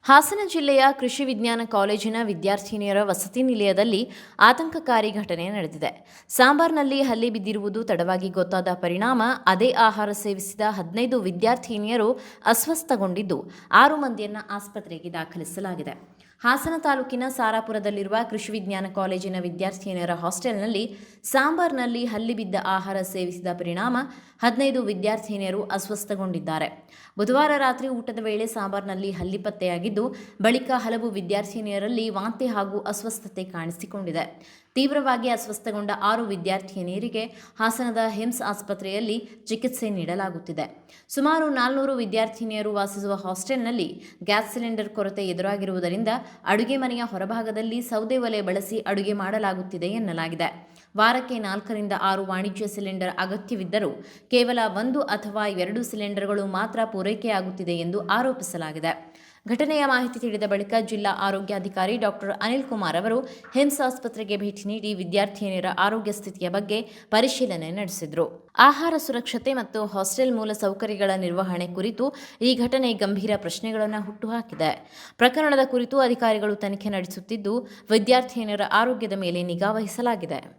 ಹಾಸನ ಜಿಲ್ಲೆಯ ಕೃಷಿ ವಿಜ್ಞಾನ ಕಾಲೇಜಿನ ವಿದ್ಯಾರ್ಥಿನಿಯರ ವಸತಿ ನಿಲಯದಲ್ಲಿ ಆತಂಕಕಾರಿ ಘಟನೆ ನಡೆದಿದೆ. ಸಾಂಬಾರ್ನಲ್ಲಿ ಹಲ್ಲಿ ಬಿದ್ದಿರುವುದು ತಡವಾಗಿ ಗೊತ್ತಾದ ಪರಿಣಾಮ ಅದೇ ಆಹಾರ ಸೇವಿಸಿದ 15 ವಿದ್ಯಾರ್ಥಿನಿಯರು ಅಸ್ವಸ್ಥಗೊಂಡಿದ್ದು 6 ಮಂದಿಯನ್ನು ಆಸ್ಪತ್ರೆಗೆ ದಾಖಲಿಸಲಾಗಿದೆ. ಹಾಸನ ತಾಲೂಕಿನ ಸಾರಾಪುರದಲ್ಲಿರುವ ಕೃಷಿ ವಿಜ್ಞಾನ ಕಾಲೇಜಿನ ವಿದ್ಯಾರ್ಥಿನಿಯರ ಹಾಸ್ಟೆಲ್ನಲ್ಲಿ ಸಾಂಬಾರ್ನಲ್ಲಿ ಹಲ್ಲಿ ಬಿದ್ದ ಆಹಾರ ಸೇವಿಸಿದ ಪರಿಣಾಮ 15 ವಿದ್ಯಾರ್ಥಿನಿಯರು ಅಸ್ವಸ್ಥಗೊಂಡಿದ್ದಾರೆ. ಬುಧವಾರ ರಾತ್ರಿ ಊಟದ ವೇಳೆ ಸಾಂಬಾರ್ನಲ್ಲಿ ಹಲ್ಲಿ ಪತ್ತೆಯಾಗಿದ್ದು, ಬಳಿಕ ಹಲವು ವಿದ್ಯಾರ್ಥಿನಿಯರಲ್ಲಿ ವಾಂತಿ ಹಾಗೂ ಅಸ್ವಸ್ಥತೆ ಕಾಣಿಸಿಕೊಂಡಿದೆ. ತೀವ್ರವಾಗಿ ಅಸ್ವಸ್ಥಗೊಂಡ 6 ವಿದ್ಯಾರ್ಥಿನಿಯರಿಗೆ ಹಾಸನದ ಹಿಮ್ಸ್ ಆಸ್ಪತ್ರೆಯಲ್ಲಿ ಚಿಕಿತ್ಸೆ ನೀಡಲಾಗುತ್ತಿದೆ. ಸುಮಾರು 400 ವಿದ್ಯಾರ್ಥಿನಿಯರು ವಾಸಿಸುವ ಹಾಸ್ಟೆಲ್ನಲ್ಲಿ ಗ್ಯಾಸ್ ಸಿಲಿಂಡರ್ ಕೊರತೆ ಎದುರಾಗಿರುವುದರಿಂದ ಅಡುಗೆ ಮನೆಯ ಹೊರಭಾಗದಲ್ಲಿ ಸೌದೆ ಒಲೆ ಬಳಸಿ ಅಡುಗೆ ಮಾಡಲಾಗುತ್ತಿದೆ ಎನ್ನಲಾಗಿದೆ. ವಾರಕ್ಕೆ 4 ರಿಂದ 6 ವಾಣಿಜ್ಯ ಸಿಲಿಂಡರ್ ಅಗತ್ಯವಿದ್ದರೂ ಕೇವಲ 1 ಅಥವಾ 2 ಸಿಲಿಂಡರ್ಗಳು ಮಾತ್ರ ಪೂರೈಕೆಯಾಗುತ್ತಿದೆ ಎಂದು ಆರೋಪಿಸಲಾಗಿದೆ. ಘಟನೆಯ ಮಾಹಿತಿ ತಿಳಿದ ಬಳಿಕ ಜಿಲ್ಲಾ ಆರೋಗ್ಯಾಧಿಕಾರಿ ಡಾಕ್ಟರ್ ಅನಿಲ್ ಕುಮಾರ್ ಅವರು ಹಿಮ್ಸ್ ಆಸ್ಪತ್ರೆಗೆ ಭೇಟಿ ನೀಡಿ ವಿದ್ಯಾರ್ಥಿನಿಯರ ಆರೋಗ್ಯ ಸ್ಥಿತಿಯ ಬಗ್ಗೆ ಪರಿಶೀಲನೆ ನಡೆಸಿದರು. ಆಹಾರ ಸುರಕ್ಷತೆ ಮತ್ತು ಹಾಸ್ಟೆಲ್ ಮೂಲ ಸೌಕರ್ಯಗಳ ನಿರ್ವಹಣೆ ಕುರಿತು ಈ ಘಟನೆ ಗಂಭೀರ ಪ್ರಶ್ನೆಗಳನ್ನು ಹುಟ್ಟುಹಾಕಿದೆ. ಪ್ರಕರಣದ ಕುರಿತು ಅಧಿಕಾರಿಗಳು ತನಿಖೆ ನಡೆಸುತ್ತಿದ್ದು, ವಿದ್ಯಾರ್ಥಿನಿಯರ ಆರೋಗ್ಯದ ಮೇಲೆ ನಿಗಾ ವಹಿಸಲಾಗಿದೆ.